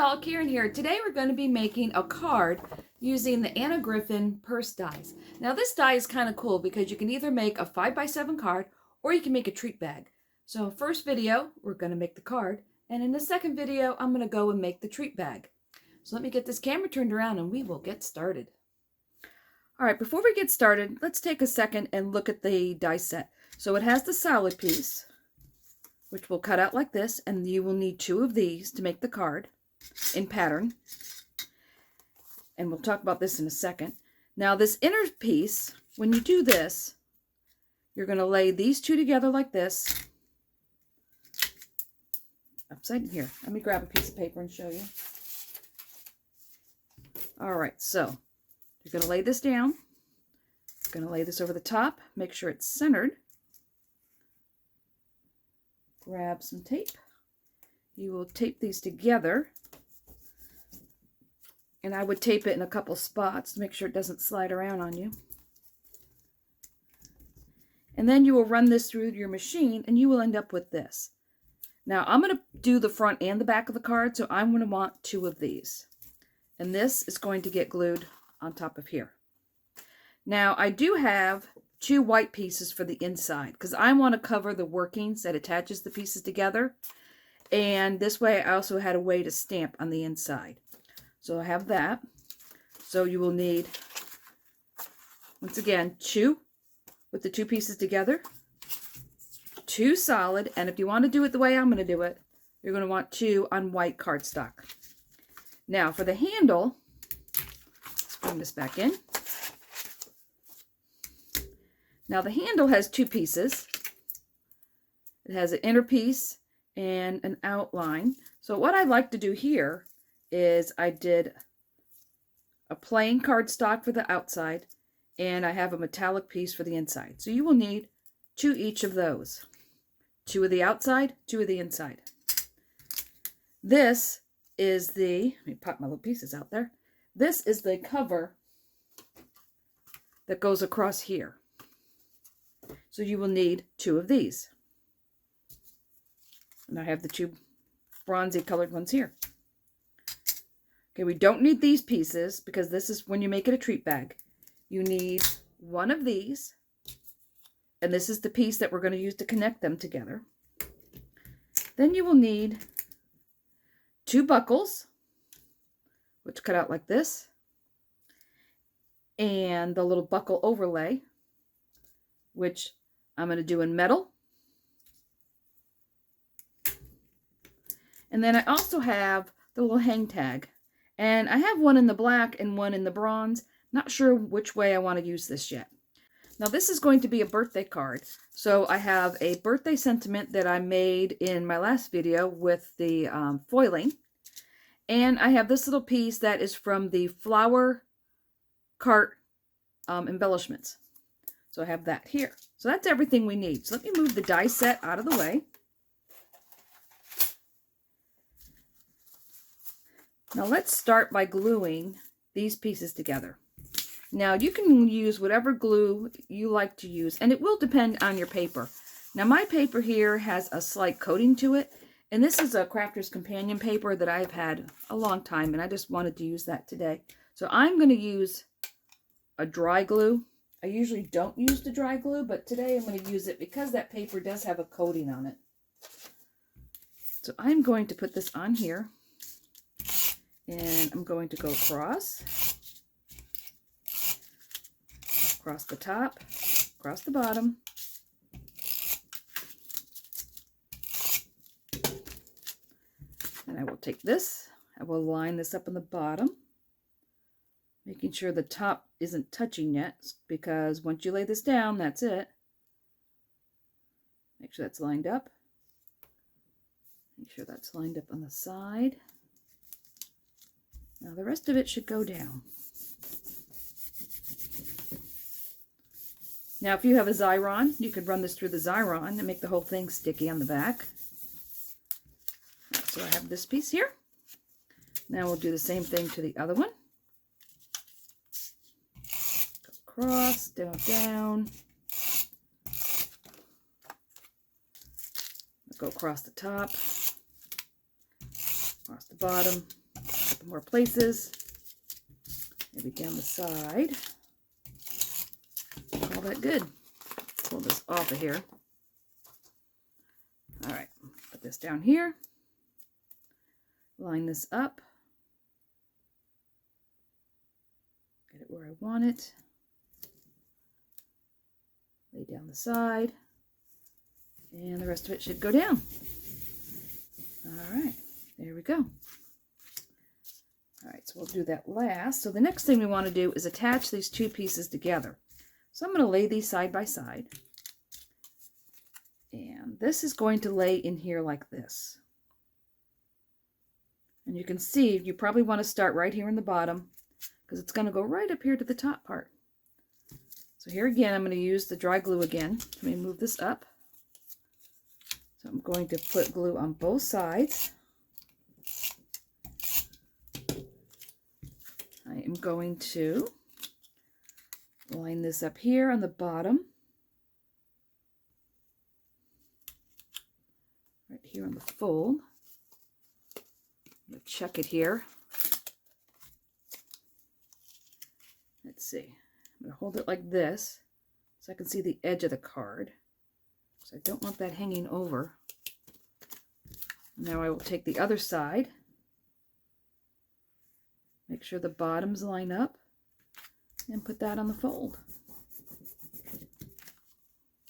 y'all, Karen here. Today we're going to be making a card using the Anna Griffin purse dies. Now this die is kind of cool because you can either make a 5x7 card or you can make a treat bag. So first video, we're going to make the card, and in the second video, I'm going to go and make the treat bag. So let me get this camera turned around and we will get started. All right, before we get started, let's take a second and look at the die set. So it has the solid piece, which will cut out like this, and you will need 2 of these to make the card in pattern. And we'll talk about this in a second. Now this inner piece, when you do this, you're going to lay these 2 together like this. Upside here. Let me grab a piece of paper and show you. All right, so you're going to lay this down. You're going to lay this over the top. Make sure it's centered. Grab some tape. You will tape these together. And I would tape it in a couple spots to make sure it doesn't slide around on you. And then you will run this through your machine and you will end up with this. Now I'm going to do the front and the back of the card, so I'm going to want 2 of these. And this is going to get glued on top of here. Now I do have 2 white pieces for the inside because I want to cover the workings that attaches the pieces together. And this way I also had a way to stamp on the inside. So I have that. So you will need, once again, 2 with the 2 pieces together, 2 solid, and if you want to do it the way I'm going to do it, you're going to want 2 on white cardstock. Now for the handle, let's bring this back in. Now the handle has 2 pieces. It has an inner piece and an outline. So what I like to do here is I did a plain cardstock for the outside, and I have a metallic piece for the inside. So you will need 2 each of those. 2 of the outside, 2 of the inside. This is the, let me pop my little pieces out there. This is the cover that goes across here. So you will need 2 of these. And I have the 2 bronzy colored ones here. Okay, we don't need these pieces because this is when you make it a treat bag. You need 1 of these, and this is the piece that we're going to use to connect them together. Then you will need 2 buckles, which cut out like this, and the little buckle overlay, which I'm going to do in metal. And then I also have the little hang tag. And I have one in the black and one in the bronze. Not sure which way I want to use this yet. Now this is going to be a birthday card. So I have a birthday sentiment that I made in my last video with the foiling. And I have this little piece that is from the flower cart embellishments. So I have that here. So that's everything we need. So let me move the die set out of the way. Now let's start by gluing these pieces together. Now you can use whatever glue you like to use, and it will depend on your paper. Now my paper here has a slight coating to it, and this is a Crafter's Companion paper that I've had a long time, and I just wanted to use that today. So I'm going to use a dry glue. I usually don't use the dry glue, but today I'm going to use it because that paper does have a coating on it. So I'm going to put this on here. And I'm going to go across the top, across the bottom. And I will take this, I will line this up on the bottom, making sure the top isn't touching yet, because once you lay this down, that's it. Make sure that's lined up. Make sure that's lined up on the side. Now the rest of it should go down. Now if you have a Xyron, you could run this through the Xyron and make the whole thing sticky on the back. So I have this piece here. Now we'll do the same thing to the other one. Go across, down. Go across the top, across the bottom, some more places. Maybe down the side. All that good. Pull this off of here. All right, put this down here. Line this up. Get it where I want it. Lay down the side. And the rest of it should go down. All right, there we go. All right, so we'll do that last. So the next thing we want to do is attach these two pieces together. So I'm going to lay these side by side. And this is going to lay in here like this. And you can see, you probably want to start right here in the bottom because it's going to go right up here to the top part. So here again, I'm going to use the dry glue again. Let me move this up. So I'm going to put glue on both sides. I am going to line this up here on the bottom. Right here on the fold. I'm going to check it here. Let's see. I'm going to hold it like this so I can see the edge of the card. So I don't want that hanging over. Now I will take the other side. Make sure the bottoms line up and put that on the fold.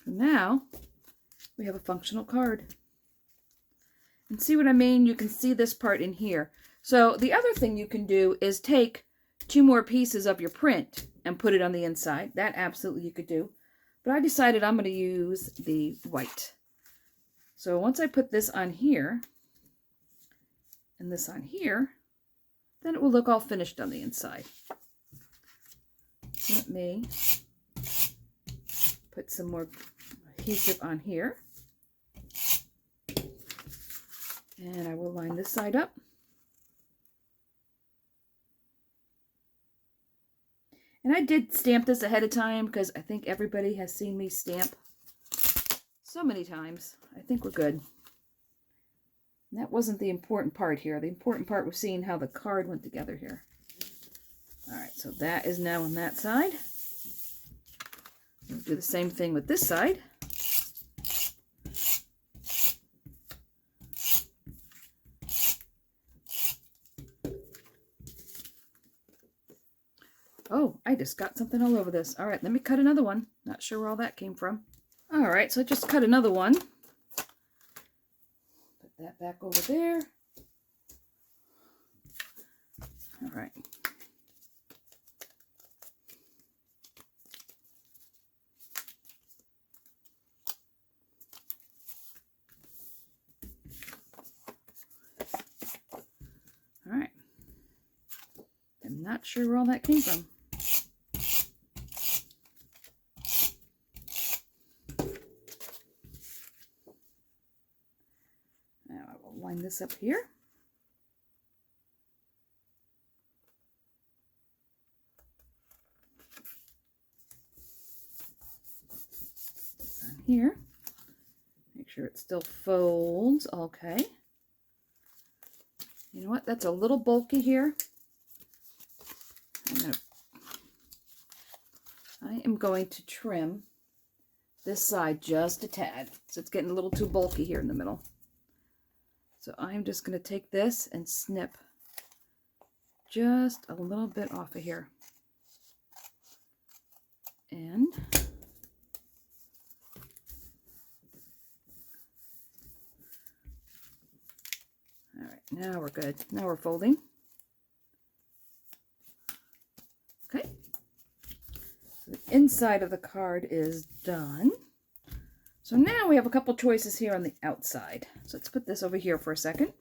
So now we have a functional card. And see what I mean? You can see this part in here. So the other thing you can do is take two more pieces of your print and put it on the inside. That absolutely you could do. But I decided I'm going to use the white. So once I put this on here and this on here, then it will look all finished on the inside. Let me put some more adhesive on here. And I will line this side up. And I did stamp this ahead of time because I think everybody has seen me stamp so many times. I think we're good. And that wasn't the important part here. The important part was seeing how the card went together here. All right, so that is now on that side. We'll do the same thing with this side. Oh, I just got something all over this. All right, let me cut another one. Not sure where all that came from. All right, so I just cut another one. Put that back over there. All right. All right. I'm not sure where all that came from. Line this up here. This on here. Make sure it still folds. Okay. You know what? That's a little bulky here. I am going to trim this side just a tad. So it's getting a little too bulky here in the middle. So I'm just going to take this and snip just a little bit off of here. And all right, now we're good. Now we're folding. Okay. So the inside of the card is done. So now we have a couple choices here on the outside. So let's put this over here for a second.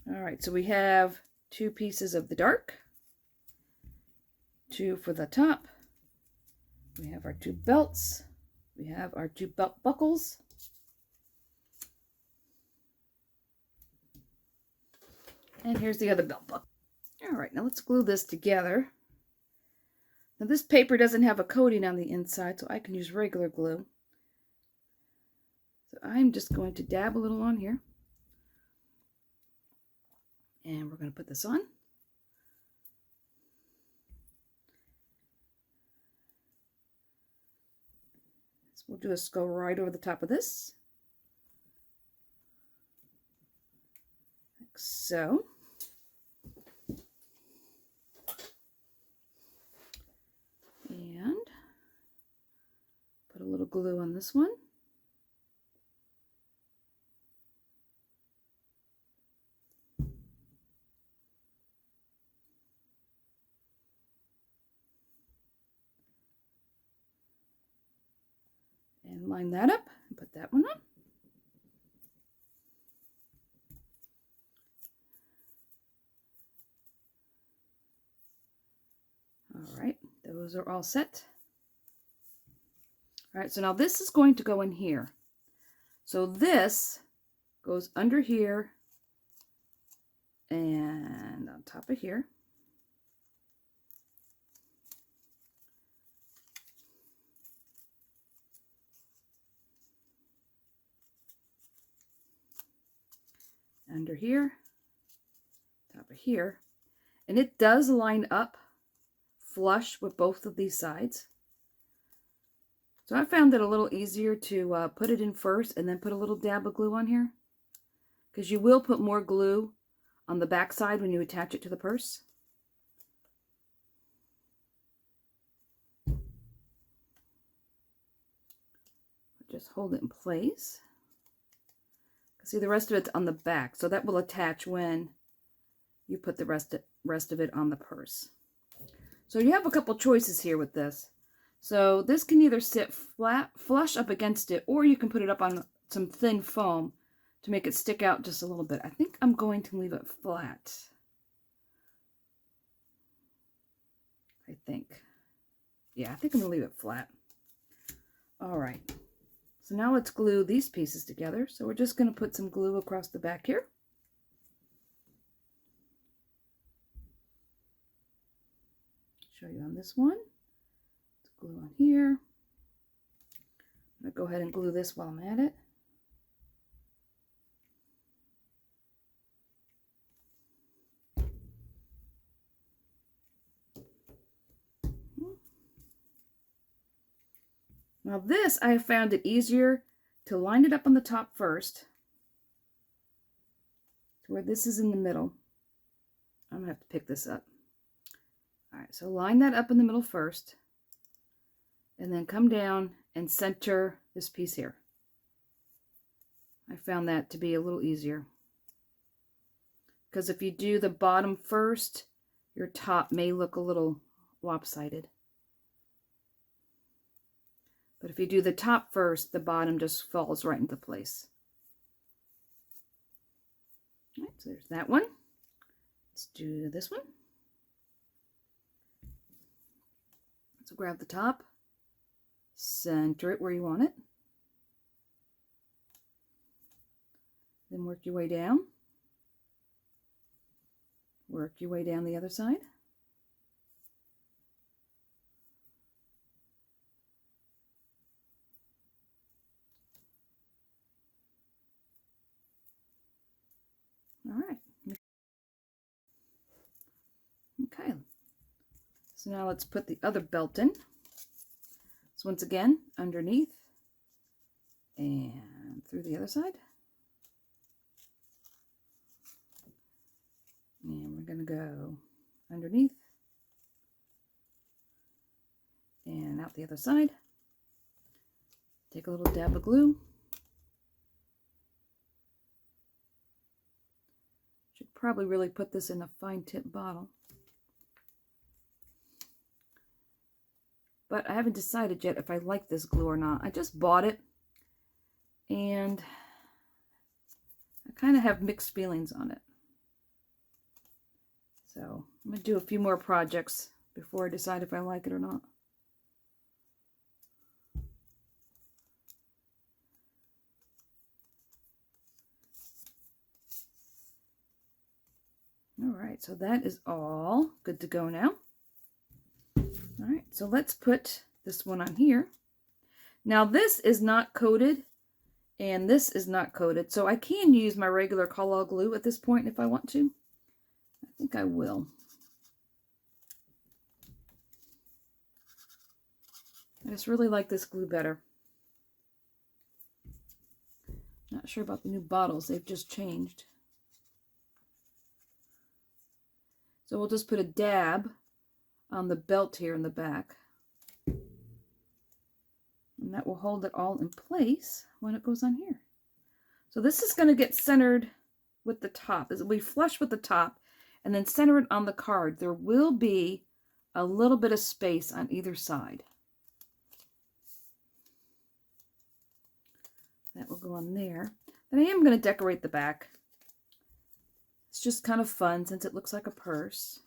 All right, so we have two pieces of the dark, two for the top. We have our two belts. We have our two belt buckles. And here's the other belt buckle. All right, now let's glue this together. Now this paper doesn't have a coating on the inside, so I can use regular glue. So I'm just going to dab a little on here. And we're going to put this on. So we'll just go right over the top of this. Like so. And put a little glue on this one. And line that up and put that one on. All right, those are all set. All right, so now this is going to go in here. So this goes under here and on top of here. Under here, top of here, and it does line up flush with both of these sides. So I found it a little easier to put it in first and then put a little dab of glue on here, because you will put more glue on the back side when you attach it to the purse. Just hold it in place. See, the rest of it's on the back, so that will attach when you put the rest of it on the purse. So you have a couple choices here with this. So this can either sit flat, flush up against it, or you can put it up on some thin foam to make it stick out just a little bit. I think I'm going to leave it flat. I think. Yeah, I think I'm going to leave it flat. All right. So now let's glue these pieces together. So we're just going to put some glue across the back here. Show you on this one. Let's glue on here. I'm going to go ahead and glue this while I'm at it. Now this, I have found it easier to line it up on the top first, to where this is in the middle. I'm going to have to pick this up. All right, so line that up in the middle first, and then come down and center this piece here. I found that to be a little easier, because if you do the bottom first, your top may look a little lopsided. But if you do the top first, the bottom just falls right into place. All right, so there's that one. Let's do this one. So grab the top, center it where you want it. Then work your way down. Work your way down the other side. All right. Okay. So now let's put the other belt in. So once again, underneath and through the other side. And we're going to go underneath and out the other side. Take a little dab of glue. Should probably really put this in a fine tip bottle. But I haven't decided yet if I like this glue or not. I just bought it, and I kind of have mixed feelings on it. So I'm going to do a few more projects before I decide if I like it or not. All right, so that is all good to go now. All right, so let's put this one on here. Now this is not coated and this is not coated, so I can use my regular Collall glue at this point if I want to. think I will. I just really like this glue better. Not sure about the new bottles. They've just changed. So we'll just put a dab on the belt here in the back. And that will hold it all in place when it goes on here. So this is going to get centered with the top. It'll be flush with the top and then center it on the card. There will be a little bit of space on either side. That will go on there. Then I am going to decorate the back. It's just kind of fun since it looks like a purse.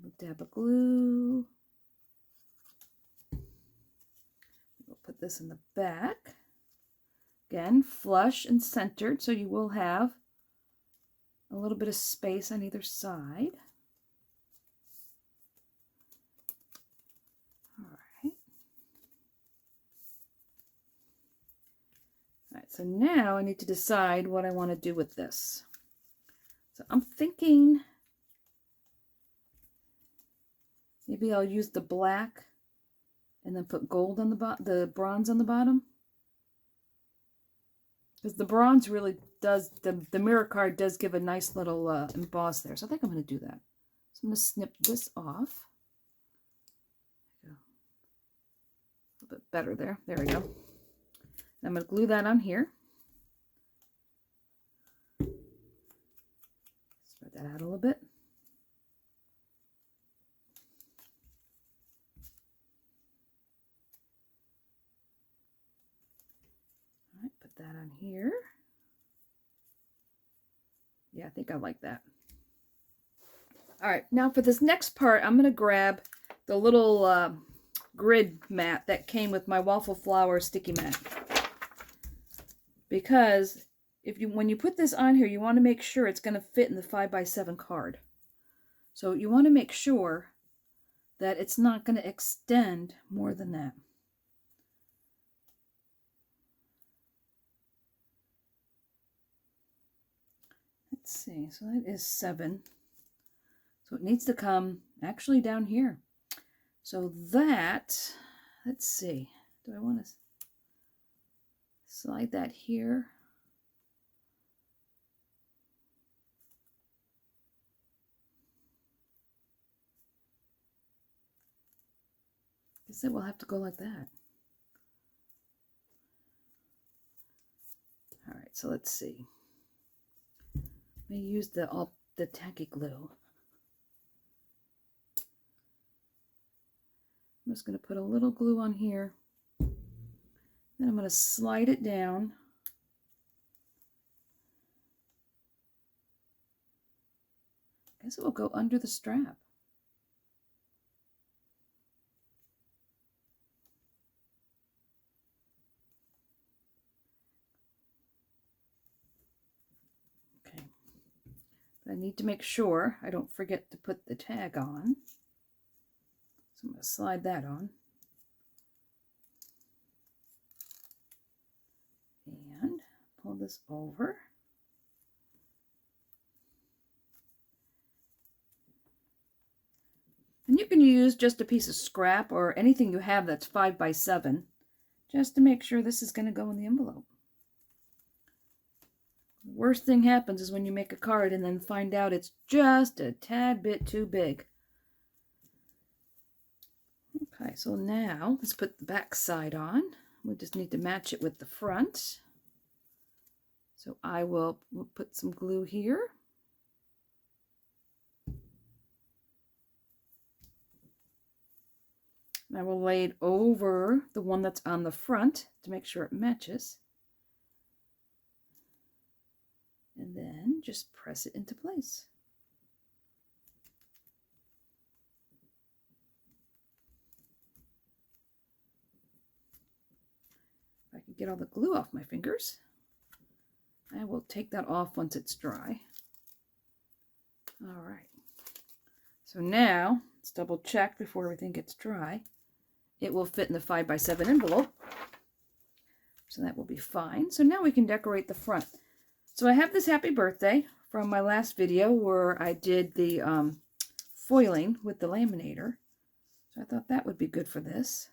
A dab of glue. We'll put this in the back. Again, flush and centered, so you will have a little bit of space on either side. Alright, so now I need to decide what I want to do with this. So I'm thinking maybe I'll use the black and then put gold on the bronze on the bottom. Because the bronze really does, the mirror card does give a nice little emboss there. So I think I'm going to do that. So I'm going to snip this off. A little bit better there. There we go. I'm going to glue that on here. Spread that out a little bit. All right, put that on here. Yeah, I think I like that. All right, now for this next part, I'm going to grab the little grid mat that came with my waffle flower sticky mat. Because when you put this on here, you want to make sure it's going to fit in the 5x7 card. So you want to make sure that it's not going to extend more than that. Let's see, so that is 7. So it needs to come actually down here. So that, let's see, do I want to slide that here? I guess it will have to go like that. All right, so let's see. Let me use the tacky glue. I'm just going to put a little glue on here. Then I'm going to slide it down. I guess it will go under the strap. Okay. But I need to make sure I don't forget to put the tag on. So I'm going to slide that on. And pull this over. And you can use just a piece of scrap or anything you have that's 5x7 just to make sure this is going to go in the envelope. The worst thing happens is when you make a card and then find out it's just a tad bit too big. Okay, so now let's put the back side on. We just need to match it with the front. So we'll put some glue here. And I will lay it over the one that's on the front to make sure it matches. And then just press it into place. If I can get all the glue off my fingers, I will take that off once it's dry. All right. So now let's double check before everything gets dry. It will fit in the 5x7 envelope. So that will be fine. So now we can decorate the front. So I have this happy birthday from my last video where I did the foiling with the laminator. So I thought that would be good for this.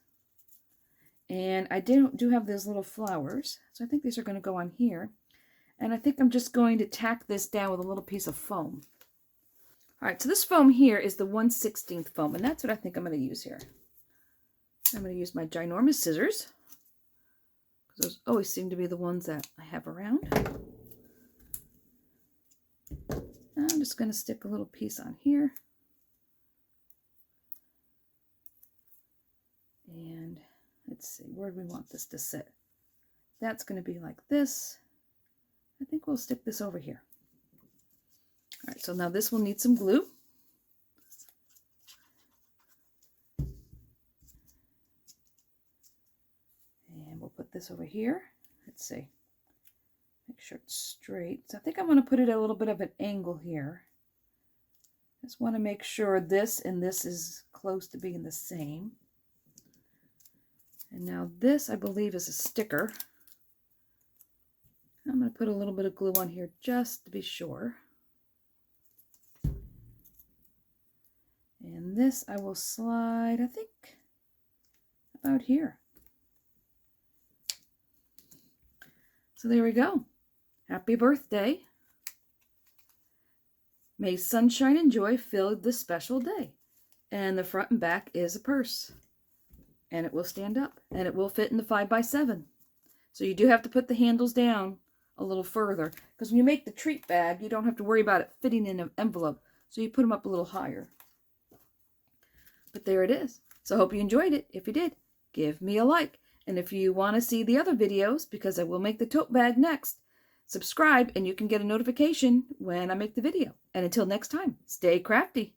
And I do have those little flowers. So I think these are going to go on here. And I think I'm just going to tack this down with a little piece of foam. All right, so this foam here is the 1/16 foam, and that's what I think I'm going to use here. I'm going to use my ginormous scissors, because those always seem to be the ones that I have around. I'm just going to stick a little piece on here. And let's see, where do we want this to sit? That's going to be like this. I think we'll stick this over here. All right, so now this will need some glue. And we'll put this over here. Let's see. Make sure it's straight. So I think I want to put it at a little bit of an angle here. Just want to make sure this and this is close to being the same. And now this, I believe, is a sticker. I'm going to put a little bit of glue on here just to be sure. And this I will slide, I think, about here. So there we go. Happy birthday. May sunshine and joy fill this special day. And the front and back is a purse. And it will stand up. And it will fit in the 5x7. So you do have to put the handles down a little further. Because when you make the treat bag, you don't have to worry about it fitting in an envelope. So you put them up a little higher. But there it is. So I hope you enjoyed it. If you did, give me a like. And if you want to see the other videos, because I will make the tote bag next, subscribe and you can get a notification when I make the video. And until next time, stay crafty.